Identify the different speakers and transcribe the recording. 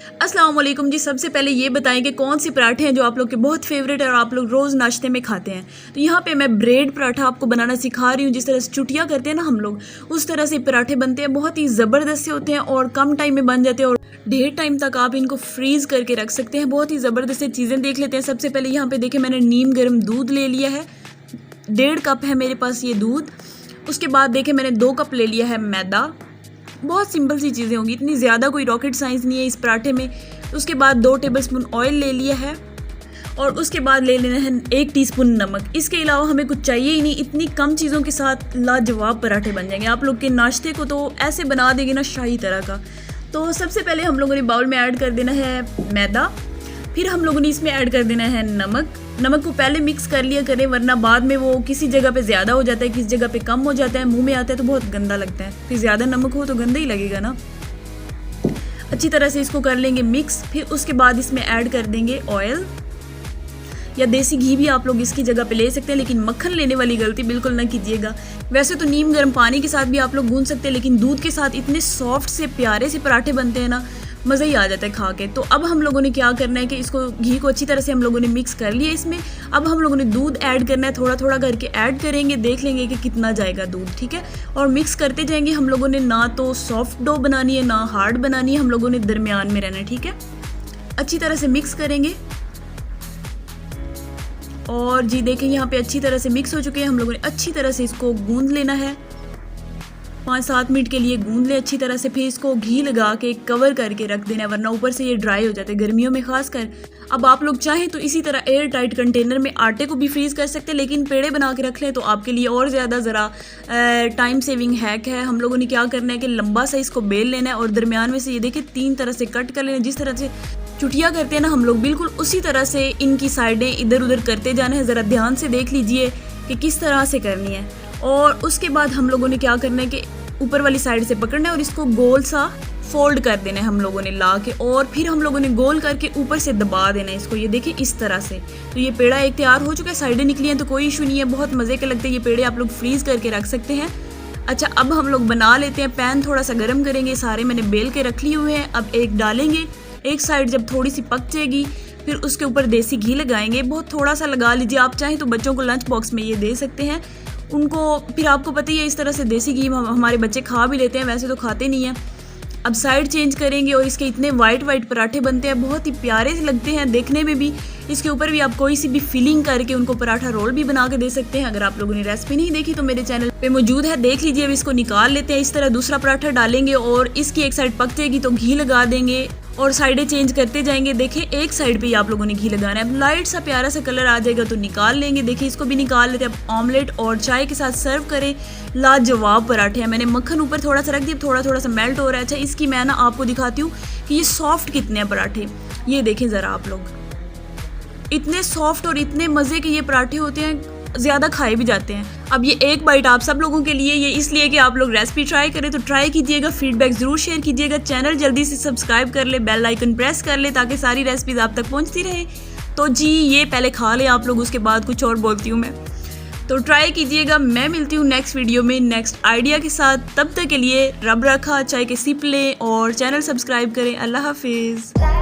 Speaker 1: अस्सलाम वालेकुम जी। सबसे पहले ये बताएं कि कौन से पराठे हैं जो आप लोग के बहुत फेवरेट है और आप लोग रोज़ नाश्ते में खाते हैं। तो यहाँ पे मैं ब्रेड पराठा आपको बनाना सिखा रही हूँ। जिस तरह से चुटिया करते हैं ना हम लोग, उस तरह से पराठे बनते हैं। बहुत ही ज़बरदस्त से होते हैं और कम टाइम में बन जाते हैं और ढेर टाइम तक आप इनको फ्रीज़ करके रख सकते हैं। बहुत ही ज़बरदस्त से चीज़ें देख लेते हैं। सबसे पहले यहाँ पर देखें, मैंने नीम गर्म दूध ले लिया है, 1.5 कप है मेरे पास ये दूध। उसके बाद देखें मैंने 2 कप ले लिया है मैदा। बहुत सिंपल सी चीज़ें होंगी, इतनी ज़्यादा कोई रॉकेट साइंस नहीं है इस पराठे में। उसके बाद 2 टेबलस्पून ऑयल ले लिया है और उसके बाद ले लेना है 1 टीस्पून नमक। इसके अलावा हमें कुछ चाहिए ही नहीं। इतनी कम चीज़ों के साथ लाजवाब पराठे बन जाएंगे। आप लोग के नाश्ते को तो ऐसे बना देंगे ना शाही तरह का। तो सबसे पहले हम लोगों ने बाउल में ऐड कर देना है मैदा, फिर हम लोगों ने इसमें ऐड कर देना है नमक। नमक को पहले मिक्स कर लिया करें, वरना बाद में वो किसी जगह पे ज़्यादा हो जाता है, किसी जगह पे कम हो जाता है, मुंह में आता है तो बहुत गंदा लगता है। फिर ज़्यादा नमक हो तो गंदा ही लगेगा ना। अच्छी तरह से इसको कर लेंगे मिक्स। फिर उसके बाद इसमें ऐड कर देंगे ऑयल या देसी घी भी आप लोग इसकी जगह पे ले सकते हैं, लेकिन मक्खन लेने वाली गलती बिल्कुल ना कीजिएगा। वैसे तो नीम गर्म पानी के साथ भी आप लोग गूंथ सकते हैं, लेकिन दूध के साथ इतने सॉफ्ट से प्यारे से पराठे बनते हैं ना, मज़ा ही आ जाता है खा के। तो अब हम लोगों ने क्या करना है कि इसको घी को अच्छी तरह से हम लोगों ने मिक्स कर लिया इसमें। अब हम लोगों ने दूध ऐड करना है, थोड़ा थोड़ा करके ऐड करेंगे, देख लेंगे कि कितना जाएगा दूध, ठीक है। और मिक्स करते जाएंगे। हम लोगों ने ना तो सॉफ्ट डो बनानी है ना हार्ड बनानी है, हम लोगों ने दरमियान में रहना है, ठीक है। अच्छी तरह से मिक्स करेंगे और जी देखें यहाँ पे अच्छी तरह से मिक्स हो चुके हैं। हम लोगों ने अच्छी तरह से इसको गूंद लेना है, 5-7 मिनट के लिए गूंद लें अच्छी तरह से। फिर इसको घी लगा के कवर करके रख देना है, वरना ऊपर से ये ड्राई हो जाते हैं गर्मियों में खासकर। अब आप लोग चाहें तो इसी तरह एयर टाइट कंटेनर में आटे को भी फ्रीज कर सकते हैं, लेकिन पेड़े बना के रख लें तो आपके लिए और ज़्यादा ज़रा टाइम सेविंग हैक है। हम लोगों ने क्या करना है कि लंबा सा इसको बेल लेना है और दरमियान में से ये देखिए 3 तरह से कट कर लेना है। जिस तरह से चुटिया करते हैं ना हम लोग, बिल्कुल उसी तरह से इनकी साइडें इधर उधर करते जाना है। ज़रा ध्यान से देख लीजिए कि किस तरह से करनी है। और उसके बाद हम लोगों ने क्या करना है कि ऊपर वाली साइड से पकड़ना है और इसको गोल सा फोल्ड कर देना है हम लोगों ने ला के, और फिर हम लोगों ने गोल करके ऊपर से दबा देना है इसको। ये देखिए इस तरह से। तो ये पेड़ा एक तैयार हो चुका है, साइडें निकली हैं तो कोई इशू नहीं है, बहुत मज़े के लगते हैं ये पेड़े, आप लोग फ्रीज़ करके रख सकते हैं। अच्छा, अब हम लोग बना लेते हैं। पैन थोड़ा सा गर्म करेंगे, सारे मैंने बेल के रख लिए हुए हैं। अब एक डालेंगे, एक साइड जब थोड़ी सी पक जाएगी फिर उसके ऊपर देसी घी लगाएंगे। बहुत थोड़ा सा लगा लीजिए, आप चाहें तो बच्चों को लंच बॉक्स में ये दे सकते हैं उनको। फिर आपको पता ही है इस तरह से देसी घी हमारे बच्चे खा भी लेते हैं, वैसे तो खाते नहीं हैं। अब साइड चेंज करेंगे और इसके इतने वाइट पराठे बनते हैं, बहुत ही प्यारे से लगते हैं देखने में भी। इसके ऊपर भी आप कोई सी भी फिलिंग करके उनको पराठा रोल भी बना के दे सकते हैं। अगर आप लोगों ने रेसिपी नहीं देखी तो मेरे चैनल पे मौजूद है, देख लीजिए। अब इसको निकाल लेते हैं। इस तरह दूसरा पराठा डालेंगे और इसकी एक साइड पक जाएगी तो घी लगा देंगे और साइडें चेंज करते जाएंगे। देखिए एक साइड पे ही आप लोगों ने घी लगाना है। अब लाइट सा प्यारा सा कलर आ जाएगा तो निकाल लेंगे। देखिए इसको भी निकाल लेते हैं। अब ऑमलेट और चाय के साथ सर्व करें। लाजवाब पराठे हैं। मैंने मक्खन ऊपर थोड़ा सा रख दिया, थोड़ा सा मेल्ट हो रहा है। अच्छा, इसकी मैं ना आपको दिखाती हूँ कि ये सॉफ्ट कितने हैं पराठे। ये देखें ज़रा आप लोग, इतने सॉफ्ट और इतने मज़े के ये पराठे होते हैं, ज़्यादा खाए भी जाते हैं। अब ये एक बाइट आप सब लोगों के लिए, ये इसलिए कि आप लोग रेसिपी ट्राई करें, तो ट्राई कीजिएगा, फीडबैक ज़रूर शेयर कीजिएगा। चैनल जल्दी से सब्सक्राइब कर ले, बेल आइकन प्रेस कर ले ताकि सारी रेसिपीज़ आप तक पहुंचती रहे। तो जी ये पहले खा लें आप लोग, उसके बाद कुछ और बोलती हूँ मैं। तो ट्राई कीजिएगा। मैं मिलती हूँ नेक्स्ट वीडियो में नेक्स्ट आइडिया के साथ। तब तक के लिए रब रखा, चाय के सिप लें और चैनल सब्सक्राइब करें। अल्लाह हाफिज़।